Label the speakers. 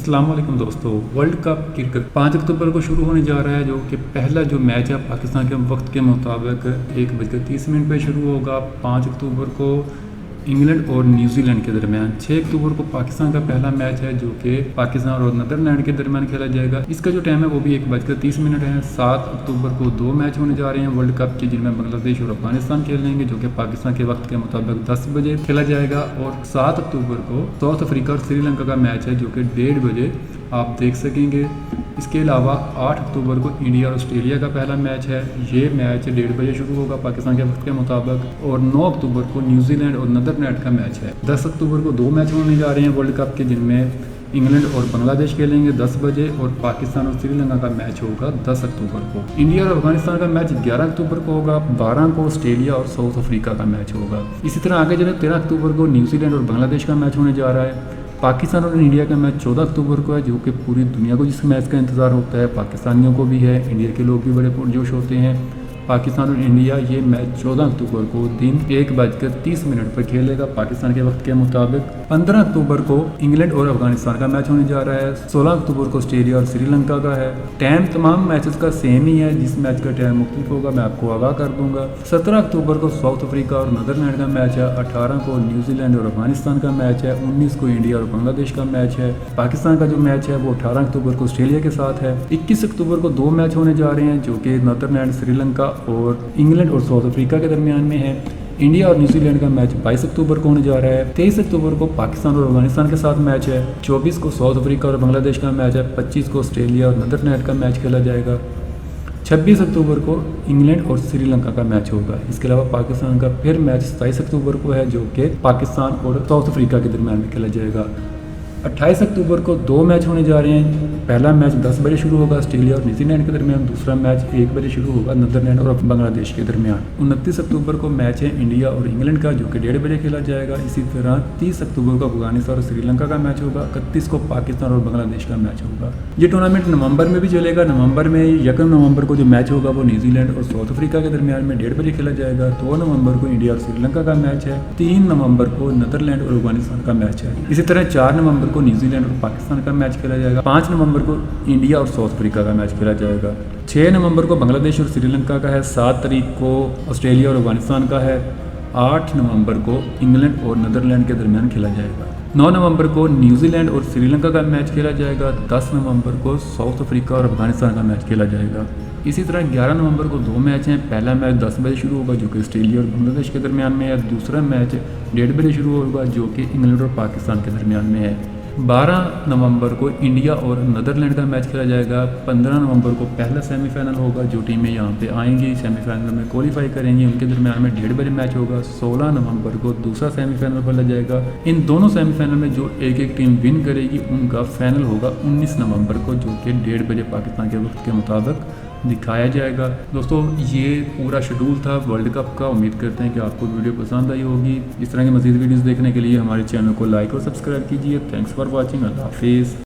Speaker 1: अस्सलाम वालेकुम दोस्तों। वर्ल्ड कप क्रिकेट 5 अक्टूबर को शुरू होने जा रहा है, जो कि पहला जो मैच है पाकिस्तान के वक्त के मुताबिक 1:30 पे शुरू होगा। 5 अक्टूबर को इंग्लैंड और न्यूजीलैंड के दरमियान। 6 अक्टूबर को पाकिस्तान का पहला मैच है जो कि पाकिस्तान और नीदरलैंड के दरमियान खेला जाएगा। इसका जो टाइम है वो भी 1:30 है। 7 अक्टूबर को 2 मैच होने जा रहे हैं वर्ल्ड कप के, जिनमें बांग्लादेश और अफगानिस्तान खेलेंगे, जो कि पाकिस्तान के वक्त के मुताबिक 10 बजे खेला जाएगा। और 7 अक्टूबर को साउथ अफ्रीका और श्रीलंका का मैच है जो कि 1:30 बजे आप देख सकेंगे। इसके अलावा 8 अक्टूबर को इंडिया और ऑस्ट्रेलिया का पहला मैच है। ये मैच 1:30 बजे शुरू होगा पाकिस्तान के वक्त के मुताबिक। और 9 अक्टूबर को न्यूजीलैंड और नीदरलैंड का मैच है। 10 अक्टूबर को 2 मैच होने जा रहे हैं वर्ल्ड कप के, जिनमें इंग्लैंड और बांग्लादेश खेलेंगे 10 बजे, और पाकिस्तान और श्रीलंका का मैच होगा 10 अक्टूबर को। इंडिया और अफगानिस्तान का मैच 11 अक्टूबर को होगा। 12 को ऑस्ट्रेलिया और साउथ अफ्रीका का मैच होगा। इसी तरह आगे चले 13 अक्टूबर को न्यूजीलैंड और बांग्लादेश का मैच होने जा रहा है। पाकिस्तान और इंडिया का मैच 14 अक्टूबर को है, जो कि पूरी दुनिया को जिस मैच का इंतज़ार होता है, पाकिस्तानियों को भी है, इंडिया के लोग भी बड़े पुरजोश होते हैं। पाकिस्तान और इंडिया ये मैच 14 अक्टूबर को दिन 1:30 पर खेलेगा पाकिस्तान के वक्त के मुताबिक। 15 अक्टूबर को इंग्लैंड और अफगानिस्तान का मैच होने जा रहा है। 16 अक्टूबर को ऑस्ट्रेलिया और श्रीलंका का है। टाइम तमाम मैचेस का सेम ही है, जिस मैच का टाइम मुख्तलिफ होगा मैं आपको आगाह कर दूंगा। 17 अक्टूबर को साउथ अफ्रीका और नीदरलैंड का मैच है। 18 को न्यूजीलैंड और अफगानिस्तान का मैच है। 19 को इंडिया और बांग्लादेश का मैच है। पाकिस्तान का जो मैच है वो 18 अक्टूबर को ऑस्ट्रेलिया के साथ है। 21 अक्टूबर को 2 मैच होने जा रहे हैं, जो कि नीदरलैंड, श्रीलंका और इंग्लैंड और साउथ अफ्रीका के दरमियान में है। इंडिया और न्यूजीलैंड का मैच 22 अक्टूबर को होने जा रहा है। 23 अक्टूबर को पाकिस्तान और अफगानिस्तान के साथ मैच है। 24 को साउथ अफ्रीका और बांग्लादेश का मैच है। 25 को ऑस्ट्रेलिया और नीदरलैंड का मैच खेला जाएगा। 26 अक्टूबर को इंग्लैंड और श्रीलंका का मैच होगा। इसके अलावा पाकिस्तान का फिर मैच 27 अक्टूबर को है, जो कि पाकिस्तान और साउथ अफ्रीका के दरमियान में खेला जाएगा। 28 अक्टूबर को 2 मैच होने जा रहे हैं। पहला मैच 10 बजे शुरू होगा ऑस्ट्रेलिया और न्यूजीलैंड के दरमियान। दूसरा मैच 1 बजे शुरू होगा नीदरलैंड और बांग्लादेश के दरमियान। 29 अक्टूबर को मैच है इंडिया और इंग्लैंड का, जो कि 1:30 बजे खेला जाएगा। इसी तरह 30 अक्टूबर को अफगानिस्तान और श्रीलंका का मैच होगा। 31 को पाकिस्तान और बांग्लादेश का मैच होगा। ये टूर्नामेंट नवंबर में भी चलेगा। नवंबर में 1 नवंबर को जो मैच होगा वो न्यूजीलैंड और साउथ अफ्रीका के दरमियान में 1:30 बजे खेला जाएगा। 2 नवंबर को इंडिया और श्रीलंका का मैच है। 3 नवंबर को नीदरलैंड और अफगानिस्तान का मैच है। इसी तरह 4 नवंबर को न्यूजीलैंड और पाकिस्तान का मैच खेला जाएगा। 5 नवंबर को इंडिया और साउथ अफ्रीका का मैच खेला जाएगा। 6 नवंबर को बांग्लादेश और श्रीलंका का है। 7 तारीख को ऑस्ट्रेलिया और अफगानिस्तान का है। 8 नवंबर को इंग्लैंड और नीदरलैंड के दरमियान खेला जाएगा। 9 नवंबर को न्यूजीलैंड और श्रीलंका का मैच खेला जाएगा। 10 नवंबर को साउथ अफ्रीका और अफगानिस्तान का मैच खेला जाएगा। इसी तरह 11 नवंबर को 2 मैच हैं। पहला मैच 10 बजे शुरू होगा, जो कि ऑस्ट्रेलिया और बांग्लादेश के दरमियान में है। दूसरा मैच 1:30 बजे शुरू होगा, जो कि इंग्लैंड और पाकिस्तान के दरमियान में है। 12 नवंबर को इंडिया और नीदरलैंड का मैच खेला जाएगा। 15 नवंबर को पहला सेमीफाइनल होगा। जो टीमें यहाँ पे आएंगी सेमीफाइनल में क्वालिफाई करेंगी, उनके दरमियान में 1:30 बजे मैच होगा। 16 नवंबर को दूसरा सेमीफाइनल खेला जाएगा। इन दोनों सेमीफाइनल में जो एक टीम विन करेगी उनका फाइनल होगा 19 नवंबर को, जो कि 1:30 बजे पाकिस्तान के वक्त के मुताबिक दिखाया जाएगा। दोस्तों ये पूरा शेड्यूल था वर्ल्ड कप का। उम्मीद करते हैं कि आपको वीडियो पसंद आई होगी। इस तरह की मज़ीद वीडियोस देखने के लिए हमारे चैनल को लाइक और सब्सक्राइब कीजिए। Thanks for watching. अल्लाह हाफिज़।